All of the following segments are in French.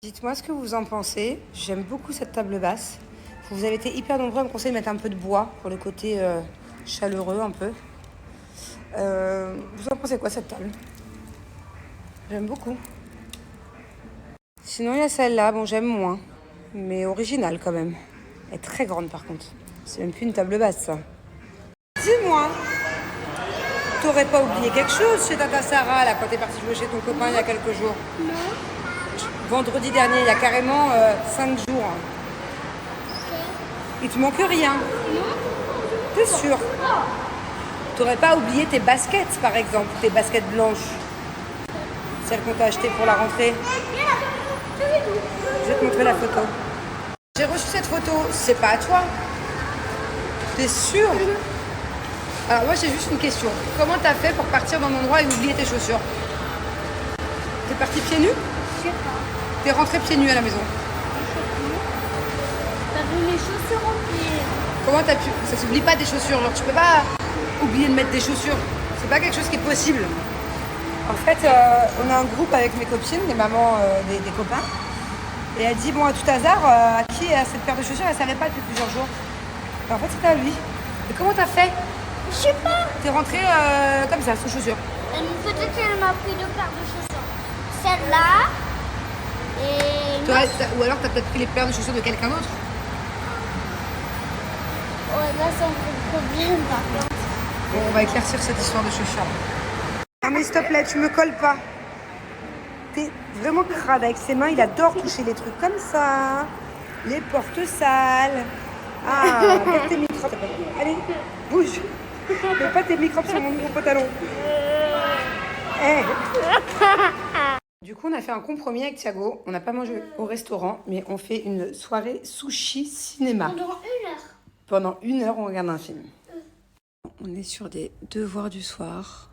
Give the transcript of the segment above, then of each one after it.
Dites-moi ce que vous en pensez. J'aime beaucoup cette table basse. Vous avez été hyper nombreux à me conseiller de mettre un peu de bois pour le côté chaleureux un peu. Vous en pensez quoi cette table? J'aime beaucoup. Sinon il y a celle-là, bon j'aime moins, mais originale quand même. Elle est très grande par contre. C'est même plus une table basse ça. Dis-moi, t'aurais pas oublié quelque chose chez Tata Sarah là quand t'es partie jouer chez ton copain il y a quelques jours? Non. Vendredi dernier, il y a carrément 5 jours. Ok. Il te manque rien. Non. T'es sûr? T'aurais pas oublié tes baskets par exemple, tes baskets blanches. Celles qu'on t'a achetées pour la rentrée. Je vais te montrer la photo. J'ai reçu cette photo, c'est pas à toi? T'es sûr? Alors moi j'ai juste une question. Comment t'as fait pour partir d'un endroit et oublier tes chaussures? T'es parti pieds nus? Je sais pas. T'es rentré pieds nus à la maison? T'avais mes chaussures en pied. Comment t'as pu? Ça s'oublie pas des chaussures, genre tu peux pas oublier de mettre des chaussures. C'est pas quelque chose qui est possible. En fait, on a un groupe avec mes copines, les mamans des copains. Et elle dit, bon, à tout hasard, à qui a cette paire de chaussures? Elle savait pas depuis plusieurs jours. Et en fait, c'était à lui. Et comment t'as fait? Je sais pas. T'es rentré comme ça, sans chaussures. Peut-être qu'elle m'a pris 2 paires de chaussures. Celle-là. Et. Ou alors t'as peut-être pris les paires de chaussures de quelqu'un d'autre. Ouais, là, c'est un peu le problème par contre. Bon, on va éclaircir cette histoire de chaussures. Ah mais s'il te plaît, tu me colles pas. T'es vraiment crade avec ses mains, il adore toucher les trucs comme ça. Les portes sales. Ah, garde tes microbes. Allez, bouge. Mets pas tes microbes sur mon nouveau pantalon. Eh. Du coup, on a fait un compromis avec Thiago. On n'a pas mangé au restaurant, mais on fait une soirée sushi cinéma. Pendant 1 heure. Pendant 1 heure, on regarde un film. On est sur des devoirs du soir.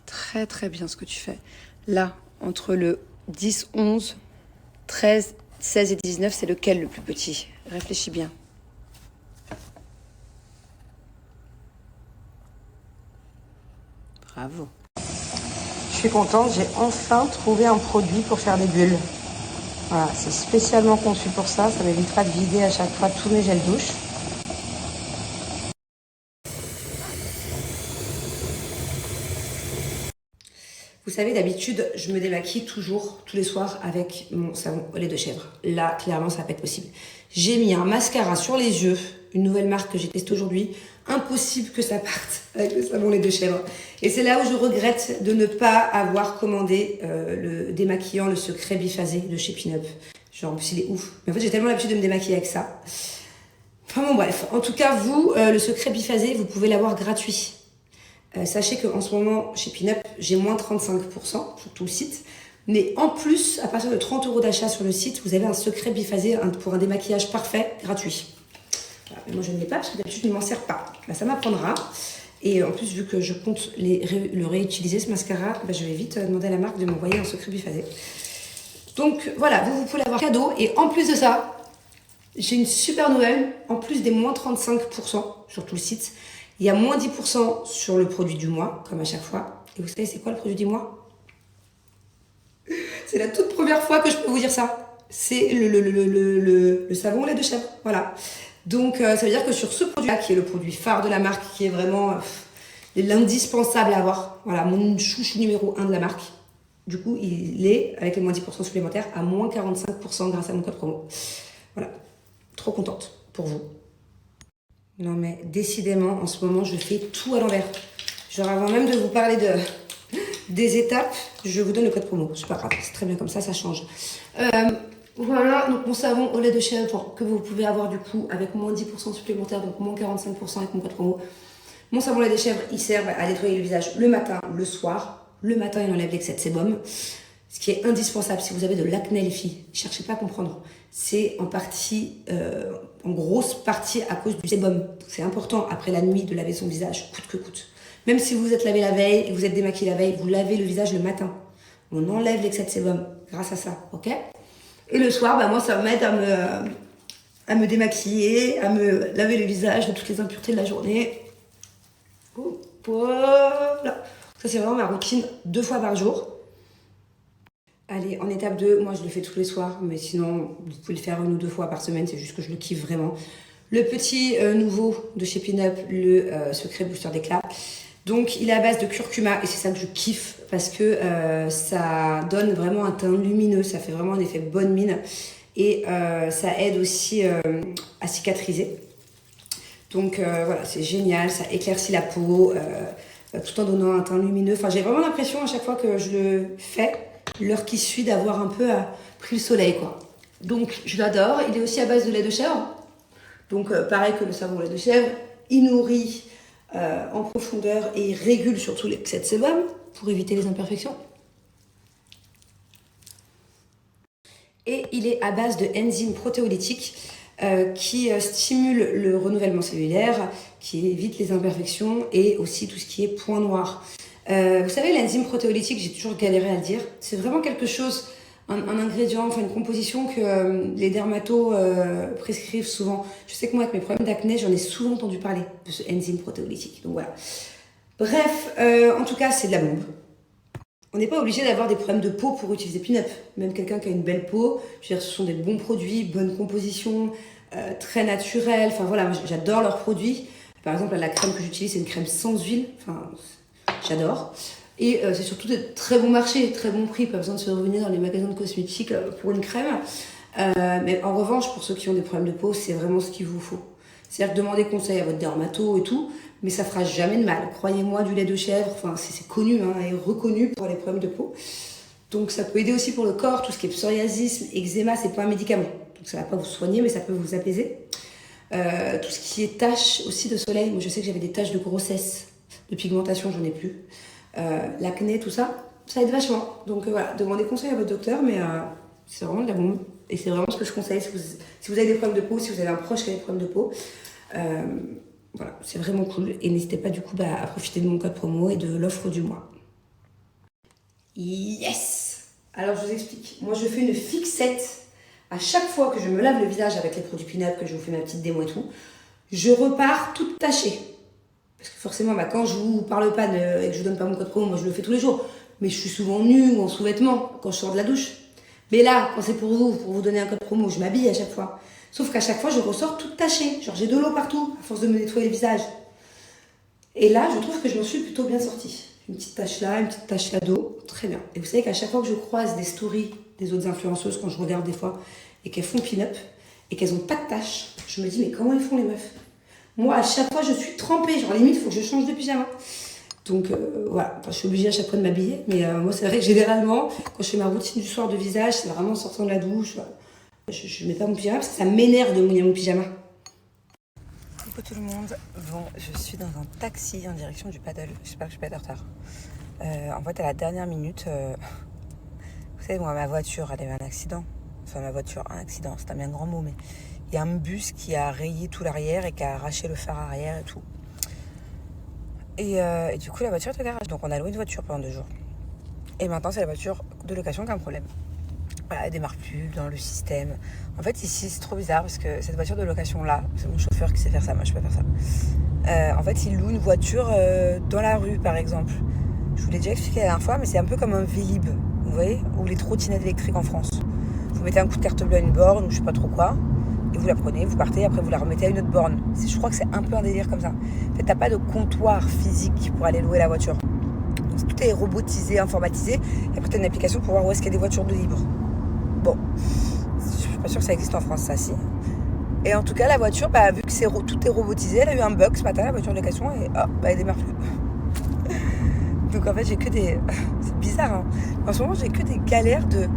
Très très bien ce que tu fais. Là, entre le 10, 11, 13, 16 et 19, c'est lequel le plus petit? Réfléchis bien. Bravo. Je suis contente, j'ai enfin trouvé un produit pour faire des bulles. Voilà, c'est spécialement conçu pour ça. Ça m'évitera de vider à chaque fois tous mes gels douche. Vous savez, d'habitude, je me démaquille toujours, tous les soirs, avec mon savon au lait de chèvre. Là, clairement, ça va pas être possible. J'ai mis un mascara sur les yeux, une nouvelle marque que j'ai testée aujourd'hui. Impossible que ça parte avec le savon au lait de chèvre. Et c'est là où je regrette de ne pas avoir commandé le démaquillant, le secret biphasé de chez Pinup. Genre, en plus, il est ouf. Mais en fait, j'ai tellement l'habitude de me démaquiller avec ça. Enfin bon, bref. En tout cas, vous, le secret biphasé, vous pouvez l'avoir gratuit. Sachez qu'en ce moment, chez Pinup, j'ai moins 35% sur tout le site. Mais en plus, à partir de 30 € d'achat sur le site, vous avez un secret biphasé pour un démaquillage parfait, gratuit. Voilà. Mais moi, je ne l'ai pas parce que d'habitude, je ne m'en sers pas. Bah, ça m'apprendra. Et en plus, vu que je compte le réutiliser, ce mascara, bah, je vais vite demander à la marque de m'envoyer un secret biphasé. Donc voilà, vous pouvez l'avoir cadeau. Et en plus de ça, j'ai une super nouvelle. En plus des moins 35% sur tout le site, il y a moins 10% sur le produit du mois, comme à chaque fois. Et vous savez, c'est quoi le produit du mois? C'est la toute première fois que je peux vous dire ça. C'est le savon au lait de chèvre. Voilà. Donc, ça veut dire que sur ce produit-là, qui est le produit phare de la marque, qui est vraiment l'indispensable à avoir, voilà, mon chouchou numéro 1 de la marque, du coup, il est, avec les moins 10% supplémentaires, à moins 45% grâce à mon code promo. Voilà. Trop contente pour vous. Non mais décidément, en ce moment, je fais tout à l'envers. Genre avant même de vous parler des étapes, je vous donne le code promo. C'est pas grave, c'est très bien comme ça change. Voilà, donc mon savon au lait de chèvre que vous pouvez avoir du coup avec moins 10% supplémentaire, donc moins 45% avec mon code promo. Mon savon au lait de chèvre, il sert à nettoyer le visage le matin, le soir. Le matin, il enlève l'excès de sébum. Ce qui est indispensable si vous avez de l'acné les filles, cherchez pas à comprendre. C'est en partie, en grosse partie à cause du sébum. C'est important après la nuit de laver son visage, coûte que coûte. Même si vous êtes lavé la veille et vous êtes démaquillé la veille, vous lavez le visage le matin. On enlève l'excès de sébum grâce à ça, ok? Et le soir, bah moi ça m'aide à me démaquiller, à me laver le visage de toutes les impuretés de la journée. Voilà. Ça c'est vraiment ma routine 2 fois par jour. Allez, en étape 2, moi je le fais tous les soirs, mais sinon vous pouvez le faire 1 ou 2 fois par semaine, c'est juste que je le kiffe vraiment. Le petit nouveau de chez Pinup, le secret booster d'éclat. Donc il est à base de curcuma et c'est ça que je kiffe parce que ça donne vraiment un teint lumineux, ça fait vraiment un effet bonne mine et ça aide aussi à cicatriser. Donc voilà, c'est génial, ça éclaircit la peau tout en donnant un teint lumineux. Enfin, j'ai vraiment l'impression à chaque fois que je le fais, l'heure qui suit, d'avoir un peu pris le soleil, quoi. Donc je l'adore. Il est aussi à base de lait de chèvre. Donc pareil que le savon au lait de chèvre, il nourrit en profondeur et il régule surtout l'excès de sébum pour éviter les imperfections. Et il est à base de enzymes protéolytiques qui stimulent le renouvellement cellulaire, qui évite les imperfections et aussi tout ce qui est point noir. Vous savez, l'enzyme protéolytique, j'ai toujours galéré à le dire. C'est vraiment quelque chose, un ingrédient, enfin une composition que les dermatos prescrivent souvent. Je sais que moi, avec mes problèmes d'acné, j'en ai souvent entendu parler de ce enzyme protéolytique. Donc voilà. Bref, en tout cas, c'est de la bombe. On n'est pas obligé d'avoir des problèmes de peau pour utiliser Pinup. Même quelqu'un qui a une belle peau, je veux dire, ce sont des bons produits, bonne composition, très naturels. Enfin voilà, j'adore leurs produits. Par exemple, la crème que j'utilise, c'est une crème sans huile. Enfin, j'adore. Et c'est surtout de très bon marché, très bon prix. Pas besoin de se revenir dans les magasins de cosmétiques pour une crème. Mais en revanche, pour ceux qui ont des problèmes de peau, c'est vraiment ce qu'il vous faut. C'est-à-dire que demandez conseil à votre dermato et tout, mais ça fera jamais de mal. Croyez-moi, du lait de chèvre, enfin, c'est connu hein, et reconnu pour les problèmes de peau. Donc ça peut aider aussi pour le corps, tout ce qui est psoriasis, eczéma, c'est pas un médicament. Donc ça va pas vous soigner, mais ça peut vous apaiser. Tout ce qui est taches aussi de soleil, moi je sais que j'avais des taches de grossesse, de pigmentation, j'en ai plus. L'acné, tout ça, ça aide vachement. Donc voilà, demandez conseil à votre docteur, mais c'est vraiment de la bombe. Et c'est vraiment ce que je conseille si vous avez des problèmes de peau, si vous avez un proche qui a des problèmes de peau. Voilà, c'est vraiment cool. Et n'hésitez pas du coup à profiter de mon code promo et de l'offre du mois. Yes! Alors je vous explique. Moi je fais une fixette à chaque fois que je me lave le visage avec les produits Pinup, que je vous fais ma petite démo et tout. Je repars toute tachée. Parce que forcément, quand je vous parle pas et que je vous donne pas mon code promo, moi je le fais tous les jours. Mais je suis souvent nue ou en sous-vêtements quand je sors de la douche. Mais là, quand c'est pour vous donner un code promo, je m'habille à chaque fois. Sauf qu'à chaque fois, je ressors toute tachée. Genre, j'ai de l'eau partout, à force de me nettoyer le visage. Et là, je trouve que je m'en suis plutôt bien sortie. Une petite tache là, une petite tache là d'eau. Très bien. Et vous savez qu'à chaque fois que je croise des stories des autres influenceuses, quand je regarde des fois, et qu'elles font Pinup, et qu'elles n'ont pas de taches, je me dis, mais comment ils font les meufs? Moi, à chaque fois, je suis trempée. Genre, limite, il faut que je change de pyjama. Donc voilà, enfin, je suis obligée à chaque fois de m'habiller. Mais moi, c'est vrai que généralement, quand je fais ma routine du soir de visage, c'est vraiment en sortant de la douche. Je ne mets pas mon pyjama parce que ça m'énerve de mouiller mon pyjama. Coucou tout le monde. Bon, je suis dans un taxi en direction du paddle. J'espère que je ne suis pas de retard. En fait, à la dernière minute, vous savez, moi, ma voiture, elle a eu un accident. Enfin, ma voiture, un accident, c'est un bien grand mot, mais il y a un bus qui a rayé tout l'arrière et qui a arraché le phare arrière et tout. Et du coup, la voiture est au garage. Donc, on a loué une voiture pendant 2 jours. Et maintenant, c'est la voiture de location qui a un problème. Voilà, elle démarre plus dans le système. En fait, ici, c'est trop bizarre parce que cette voiture de location-là, c'est mon chauffeur qui sait faire ça, moi, je peux pas faire ça. En fait, il loue une voiture dans la rue, par exemple. Je vous l'ai déjà expliqué la dernière fois, mais c'est un peu comme un Vélib, vous voyez, ou les trottinettes électriques en France. Vous mettez un coup de carte bleue à une borne, ou je sais pas trop quoi, et vous la prenez, vous partez, après vous la remettez à une autre borne. Je crois que c'est un peu un délire comme ça. En fait, t'as pas de comptoir physique pour aller louer la voiture. Donc, tout est robotisé, informatisé, et après t'as une application pour voir où est-ce qu'il y a des voitures de libre. Bon, je suis pas sûre que ça existe en France, ça, si. Et en tout cas, la voiture, vu que tout est robotisé, elle a eu un bug ce matin, la voiture de location, et elle démarre plus. Donc en fait, j'ai que des... C'est bizarre, hein. En ce moment, j'ai que des galères de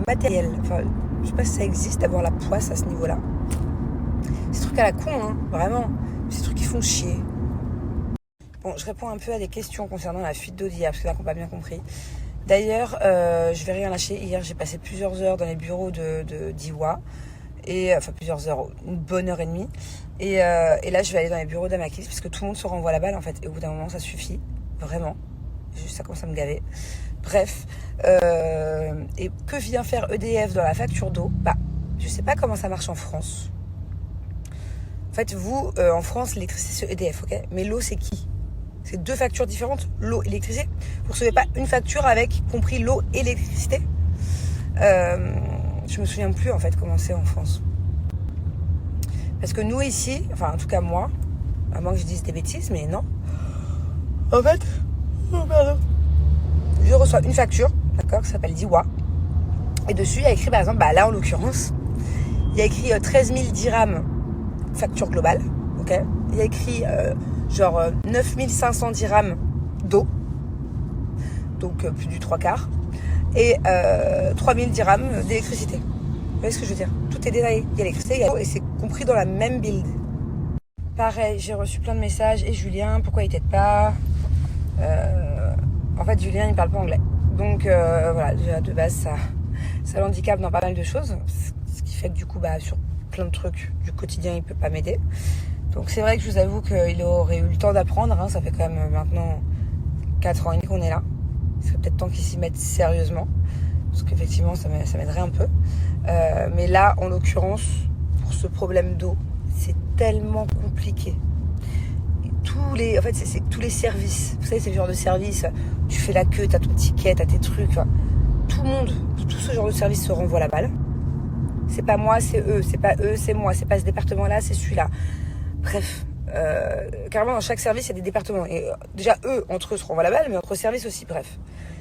matériel. Enfin, je sais pas si ça existe d'avoir la poisse à ce niveau-là. Ces trucs à la con, hein, vraiment. Ces trucs qui font chier. Bon, je réponds un peu à des questions concernant la fuite d'eau d'hier, parce que là, qu'on n'a pas bien compris. D'ailleurs, je vais rien lâcher. Hier, j'ai passé plusieurs heures dans les bureaux d'Iwa. Enfin, plusieurs heures, une bonne heure et demie. Et là, je vais aller dans les bureaux d'Amakis, parce que tout le monde se renvoie la balle, en fait. Et au bout d'un moment, ça suffit. Vraiment. Juste, ça commence à me gaver. Bref. Et que vient faire EDF dans la facture d'eau? Je sais pas comment ça marche en France. En fait, vous, en France, l'électricité, c'est EDF, ok? Mais l'eau, c'est qui? C'est 2 factures différentes, l'eau et l'électricité. Vous recevez pas une facture avec compris l'eau et l'électricité? Je me souviens plus en fait comment c'est en France. Parce que nous ici, enfin en tout cas moi, à moins que je dise des bêtises, mais non. En fait, je reçois une facture, d'accord, qui s'appelle Diwa. Et dessus, il y a écrit par exemple, là en l'occurrence, il y a écrit 13 000 dirhams facture globale, ok. Il y a écrit 9 500 dirhams d'eau, donc plus du 3/4, et 3 000 dirhams d'électricité. Vous voyez ce que je veux dire? Tout est détaillé. Il y a l'électricité, il y a l'eau, et c'est compris dans la même build. Pareil, j'ai reçu plein de messages. Et Julien, pourquoi il t'aide pas? En fait, Julien, il parle pas anglais. Donc voilà, déjà de base, ça l'handicape dans pas mal de choses. Ce qui fait que du coup, sur plein de trucs du quotidien, il peut pas m'aider. Donc c'est vrai que je vous avoue qu'il aurait eu le temps d'apprendre. Hein. Ça fait quand même maintenant 4 ans et demi qu'on est là. Il serait peut-être temps qu'il s'y mette sérieusement. Parce qu'effectivement, ça m'aiderait un peu. Mais là, en l'occurrence, pour ce problème d'eau, c'est tellement compliqué. En fait, c'est tous les services. Vous savez, c'est le genre de service. Tu fais la queue, t'as ton ticket, t'as tes trucs. Enfin, tout le monde, tout ce genre de service se renvoie la balle. C'est pas moi, c'est eux. C'est pas eux, c'est moi. C'est pas ce département-là, c'est celui-là. Bref, carrément dans chaque service, il y a des départements. Et déjà, eux, entre eux, se renvoient la balle, mais entre services aussi. Bref,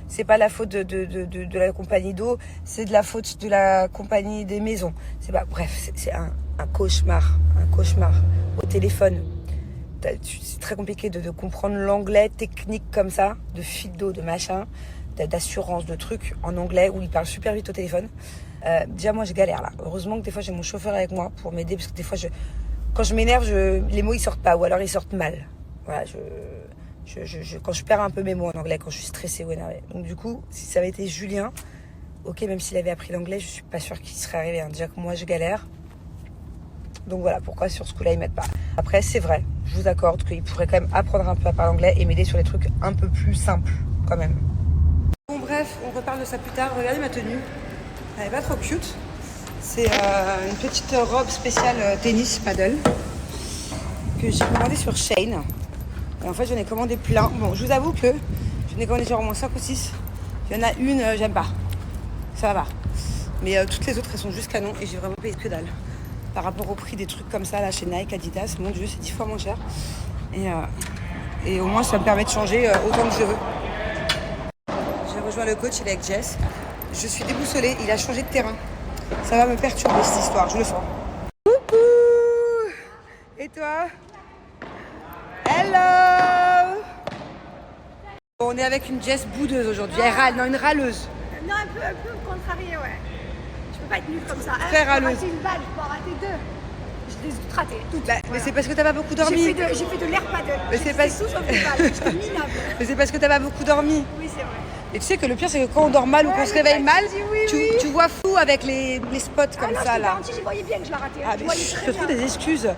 c'est pas la faute de la compagnie d'eau, c'est de la faute de la compagnie des maisons. Bref, c'est un cauchemar, au téléphone. C'est très compliqué de comprendre l'anglais technique comme ça, de fil d'eau, de machin, d'assurance, de trucs en anglais où ils parlent super vite au téléphone. Déjà, moi, je galère là. Heureusement que des fois, j'ai mon chauffeur avec moi pour m'aider parce que des fois, quand je m'énerve, les mots ils sortent pas ou alors ils sortent mal. Voilà, quand je perds un peu mes mots en anglais, quand je suis stressée ou énervée. Donc du coup, si ça avait été Julien, ok, même s'il avait appris l'anglais, je suis pas sûre qu'il serait arrivé. Hein. Déjà que moi, je galère. Donc voilà, pourquoi sur ce coup-là, ils m'aident pas. Après, c'est vrai, je vous accorde qu'il pourrait quand même apprendre un peu à parler anglais et m'aider sur les trucs un peu plus simples, quand même. Bon bref, on reparle de ça plus tard. Regardez ma tenue. Elle est pas trop cute. C'est une petite robe spéciale tennis paddle que j'ai commandée sur Shein. Et en fait, j'en ai commandé plein. Bon, je vous avoue que j'en ai commandé genre au moins 5 ou 6. Il y en a une, j'aime pas. Ça va. Mais toutes les autres, elles sont juste canon et j'ai vraiment payé que dalle. Par rapport au prix des trucs comme ça là chez Nike, Adidas, mon Dieu, c'est 10 fois moins cher. Et au moins, ça me permet de changer autant que je veux. J'ai rejoint le coach, il est avec Jess. Je suis déboussolée, il a changé de terrain. Ça va me perturber cette histoire, je le sens. Coucou! Et toi? Hello! On est avec une Jess boudeuse aujourd'hui. Elle râle, non, une râleuse. Non, un peu contrariée, ouais. Je peux pas être nulle comme ça. Très râleuse. J'ai raté une balle, je peux en rater 2. Je les ai ratées toutes. Mais c'est parce que t'as pas beaucoup dormi. J'ai fait de l'air paddle. Mais c'est pas tout sauf une balle. J'étais minable. Mais c'est parce que t'as pas beaucoup dormi. Oui, c'est vrai. Et tu sais que le pire, c'est que quand on dort mal ou qu'on se réveille mal, tu vois flou avec les spots comme non, ça je là. garantis, je voyais bien que je la ratais. Ah, je mais voyais je très te trouve bien. des excuses.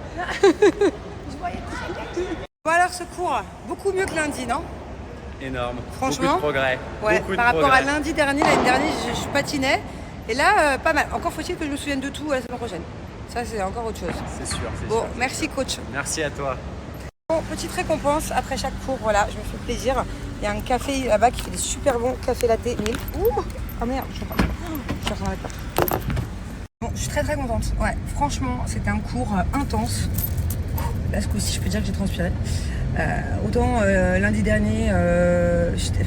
Je voyais très bien. Bon alors ce cours, beaucoup mieux que lundi, non? Énorme. Franchement, beaucoup de progrès. Ouais, Beaucoup de par rapport à progrès. l'année dernière, je patinais. Et là, pas mal. Encore faut-il que je me souvienne de tout la semaine prochaine. Ça, c'est encore autre chose. C'est sûr, c'est Bon, sûr. merci coach. Merci à toi. Bon, petite récompense après chaque cours, voilà, je me fais plaisir. Il y a un café là-bas qui fait des super bons cafés latte milk. Ouh, oh merde, je suis en train de mettre partout. Bon, je suis très très contente. Ouais, franchement, c'était un cours intense. Là, ce coup-ci, je peux dire que j'ai transpiré. Autant lundi dernier, j'étais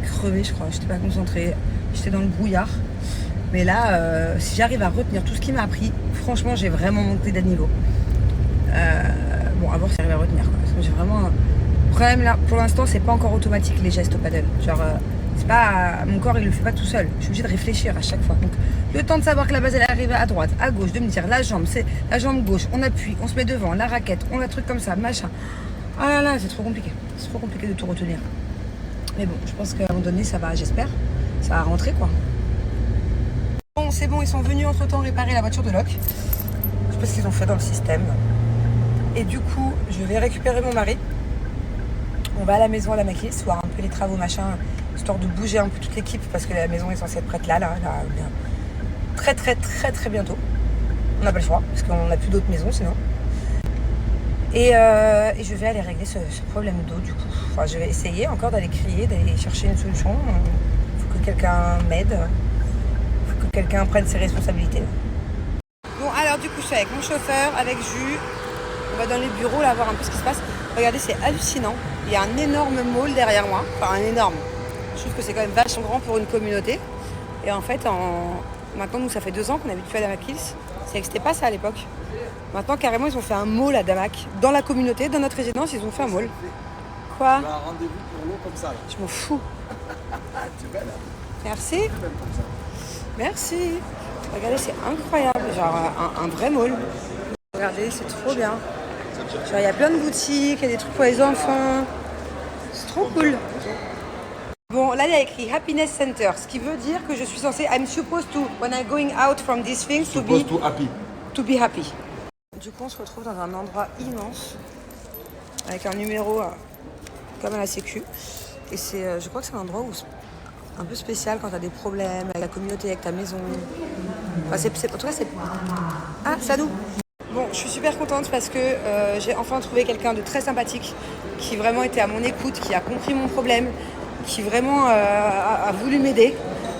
crevée, je crois. J'étais pas concentrée. J'étais dans le brouillard. Mais là, si j'arrive à retenir tout ce qu'il m'a appris, franchement, j'ai vraiment monté d'un niveau. Bon, à voir si j'arrive à retenir, quoi. Parce que j'ai vraiment... Le problème là, pour l'instant, c'est pas encore automatique les gestes au paddle. Genre, c'est pas... Mon corps, il le fait pas tout seul. Je suis obligée de réfléchir à chaque fois. Donc, le temps de savoir que la base, elle arrive à droite, à gauche, de me dire la jambe, c'est la jambe gauche, on appuie, on se met devant, la raquette, on a truc comme ça, machin. Ah là là, c'est trop compliqué. C'est trop compliqué de tout retenir. Mais bon, je pense qu'à un moment donné, ça va, j'espère, ça va rentrer, quoi. Bon, c'est bon, ils sont venus entre-temps réparer la voiture de Locke. Je sais pas ce qu'ils ont fait dans le système. Et du coup, je vais récupérer mon mari. On va à la maison à la maquille, voir un peu les travaux, machin, histoire de bouger un peu toute l'équipe parce que la maison est censée être prête là, très très très très bientôt. On n'a pas le choix parce qu'on n'a plus d'autres maisons sinon. Et je vais aller régler ce problème d'eau du coup. Enfin, je vais essayer encore d'aller crier, d'aller chercher une solution. Il faut que quelqu'un m'aide. Il faut que quelqu'un prenne ses responsabilités. Bon, alors du coup, je suis avec mon chauffeur, avec Jus. On va dans les bureaux là voir un peu ce qui se passe. Regardez, c'est hallucinant. Il y a un énorme mall derrière moi. Enfin, un énorme. Je trouve que c'est quand même vachement grand pour une communauté. Et en fait, maintenant, nous, ça fait 2 ans qu'on habite plus à Damak Hills. C'est que c'était pas ça à l'époque. Maintenant, carrément, ils ont fait un mall à Damak. Dans la communauté, dans notre résidence, ils ont fait un mall. Quoi? On a un rendez-vous pour l'eau comme ça. Là. Je m'en fous. Tu es belle. Merci. Tu es belle comme ça. Merci. Regardez, c'est incroyable. Genre un vrai mall. Regardez, c'est trop bien. Genre, il y a plein de boutiques, il y a des trucs pour les enfants. C'est trop cool. Bon, là, il y a écrit Happiness Center, ce qui veut dire que je suis censée, I'm supposed to, when I'm going out from these things, to be happy. Du coup, on se retrouve dans un endroit immense, avec un numéro comme à la sécu. Et je crois que c'est un endroit où un peu spécial quand tu as des problèmes avec la communauté, avec ta maison. Enfin, en tout cas, c'est... Ah, Sadou. Bon, je suis super contente parce que j'ai enfin trouvé quelqu'un de très sympathique qui vraiment était à mon écoute, qui a compris mon problème, qui vraiment a voulu m'aider.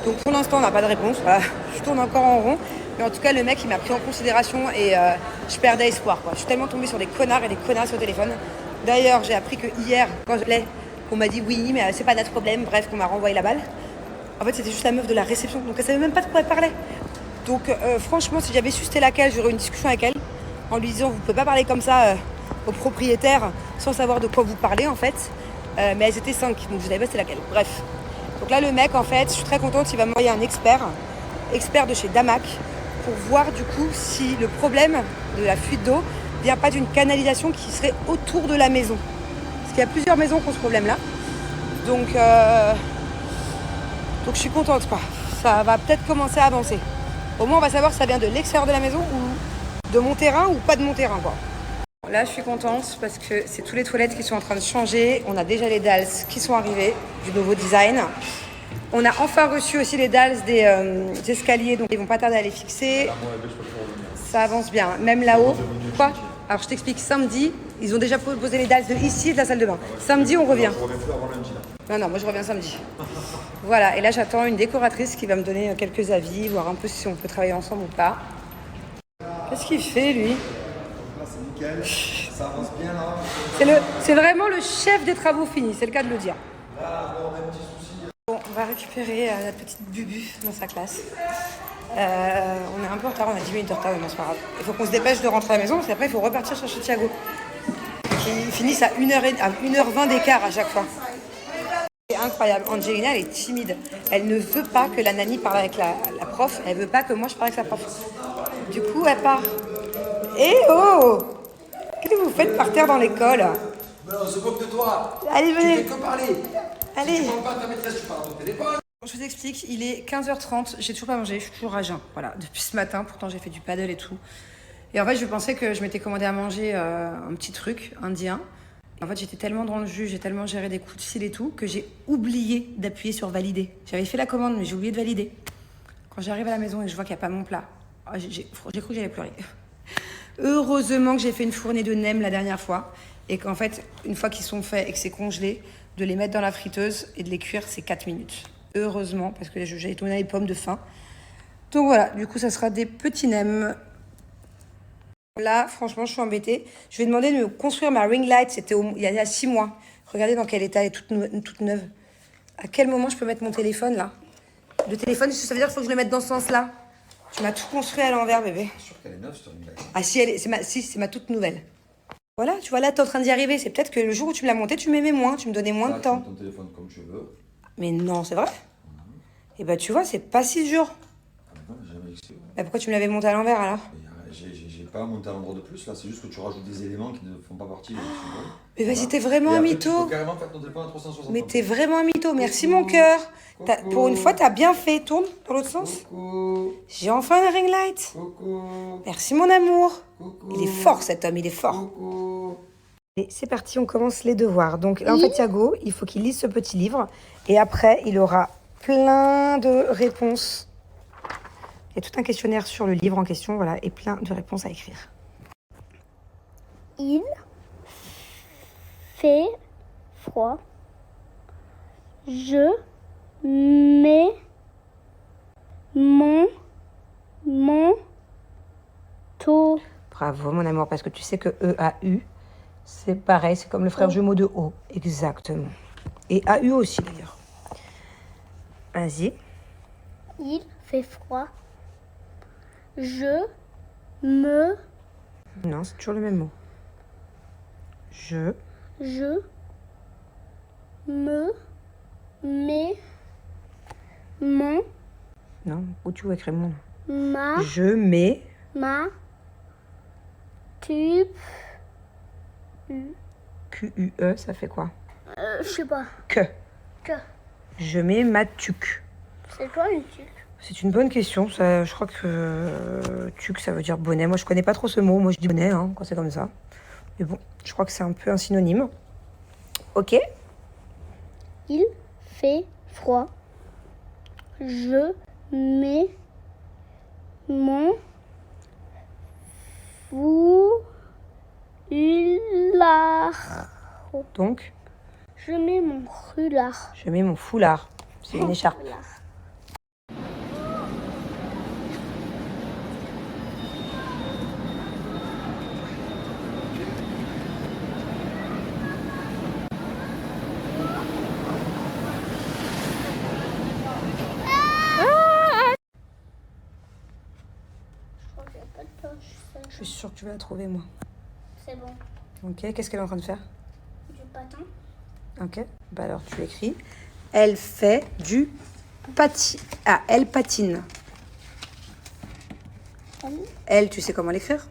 Donc pour l'instant, on n'a pas de réponse. Voilà. Je tourne encore en rond. Mais en tout cas, le mec, il m'a pris en considération et je perdais espoir, quoi. Je suis tellement tombée sur des connards et des connasses au téléphone. D'ailleurs, j'ai appris que hier, quand je l'ai, on m'a dit oui, mais c'est pas notre problème. Bref, qu'on m'a renvoyé la balle. En fait, c'était juste la meuf de la réception. Donc elle savait même pas de quoi elle parlait. Donc franchement, si j'avais su c'était laquelle, j'aurais eu une discussion avec elle en lui disant vous pouvez pas parler comme ça au propriétaire sans savoir de quoi vous parlez en fait. Mais elles étaient 5, donc je savais pas c'était laquelle. Bref. Donc là le mec en fait, je suis très contente, il va m'envoyer un expert de chez Damak pour voir du coup si le problème de la fuite d'eau vient pas d'une canalisation qui serait autour de la maison. Parce qu'il y a plusieurs maisons qui ont ce problème là. Donc je suis contente quoi. Ça va peut-être commencer à avancer. Au moins on va savoir si ça vient de l'extérieur de la maison ou de mon terrain ou pas de mon terrain quoi. Là je suis contente parce que c'est tous les toilettes qui sont en train de changer. On a déjà les dalles qui sont arrivées du nouveau design. On a enfin reçu aussi les dalles des escaliers, donc ils vont pas tarder à les fixer. Ça avance bien. Même là-haut. Quoi? Alors je t'explique, samedi, ils ont déjà posé les dalles de ici et de la salle de bain. Samedi on revient. Non, moi je reviens samedi. Voilà, et là j'attends une décoratrice qui va me donner quelques avis, voir un peu si on peut travailler ensemble ou pas. Qu'est-ce qu'il fait lui? C'est nickel, ça avance bien là. C'est vraiment le chef des travaux finis, c'est le cas de le dire. Bon, on va récupérer la petite Bubu dans sa classe. On est un peu en retard, on a 10 minutes de retard, mais c'est pas grave. Il faut qu'on se dépêche de rentrer à la maison, parce qu'après il faut repartir chercher Thiago. Qui finissent à 1h20 d'écart à chaque fois. C'est incroyable. Angelina, elle est timide. Elle ne veut pas que la nanny parle avec la prof. Elle veut pas que moi je parle avec sa prof. Du coup, elle part. Eh oh! Qu'est-ce que vous faites par terre dans l'école? Non, on se moque de toi. Allez, venez. Tu fais que parler. Allez. Si tu parles pas à ta maîtresse, tu parles à ton téléphone. Je vous explique, il est 15h30. J'ai toujours pas mangé. Je suis toujours à jeun. Voilà, depuis ce matin. Pourtant, j'ai fait du paddle et tout. Et en fait, je pensais que je m'étais commandé à manger un petit truc indien. En fait, j'étais tellement dans le jus, j'ai tellement géré des coups de fil et tout, que j'ai oublié d'appuyer sur valider. J'avais fait la commande, mais j'ai oublié de valider. Quand j'arrive à la maison et que je vois qu'il n'y a pas mon plat, j'ai cru que j'allais pleurer. Heureusement que j'ai fait une fournée de nems la dernière fois. Et qu'en fait, une fois qu'ils sont faits et que c'est congelé, de les mettre dans la friteuse et de les cuire, c'est 4 minutes. Heureusement, parce que j'ai tourné les pommes de faim. Donc voilà, du coup, ça sera des petits nems. Là, franchement, je suis embêtée. Je vais demander de me construire ma ring light. C'était il y a 6 mois. Regardez dans quel état elle est toute neuve. À quel moment je peux mettre mon téléphone, là? Le téléphone, ça veut dire qu'il faut que je le mette dans ce sens-là. Tu m'as tout construit à l'envers, bébé. Je suis sûr qu'elle est neuve, cette ring light. Ah si, c'est ma toute nouvelle. Voilà, tu vois, là, t'es en train d'y arriver. C'est peut-être que le jour où tu me l'as montée, tu m'aimais moins. Tu me donnais moins de temps. Tu mets ton téléphone comme tu veux. Mais non, c'est vrai? Et bah, tu vois, c'est pas si dur. Non, j'ai jamais expliqué. Bah, pourquoi tu me l'avais monté à l'envers, alors? J'ai pas monté à l'endroit de plus là, c'est juste que tu rajoutes des éléments qui ne font pas partie. Mais vas-y, t'es vraiment un Tu mytho. peux carrément faire ton téléphone à 360. Mais t'es vraiment un mytho. Merci, mon cœur. Pour une fois, t'as bien fait. Tourne dans l'autre sens. Coucou. J'ai enfin un ring light. Coucou. Merci, mon amour. Coucou. Il est fort, cet homme, il est fort. Coucou. Et c'est parti, on commence les devoirs. Donc là, en fait, Thiago, il faut qu'il lise ce petit livre. Et après, il aura plein de réponses. Il y a tout un questionnaire sur le livre en question, voilà, et plein de réponses à écrire. Il fait froid. Je mets mon To. Bravo, mon amour, parce que tu sais que E-A-U, c'est pareil, c'est comme le frère jumeau de O. Exactement. Et A-U aussi, d'ailleurs. Vas-y. Il fait froid. Je me. Non, c'est toujours le même mot. Je me mets mon Non, où tu veux écrire mon ma Je mets ma tube. Q-U-E, ça fait quoi? Je sais pas. Que. Que. Je mets ma tuque. C'est quoi une tuque? C'est une bonne question. Ça, je crois que tuque, ça veut dire bonnet. Moi, je connais pas trop ce mot. Moi, je dis bonnet hein, quand c'est comme ça. Mais bon, je crois que c'est un peu un synonyme. Ok. Il fait froid. Je mets mon foulard. Donc, Je mets mon foulard. je mets mon foulard. C'est une écharpe. Je suis sûre que tu vas la trouver, moi. C'est bon. Ok, qu'est-ce qu'elle est en train de faire? Du patin. Ok, bah alors tu écris. Elle fait du elle patine. Elle, tu sais comment l'écrire?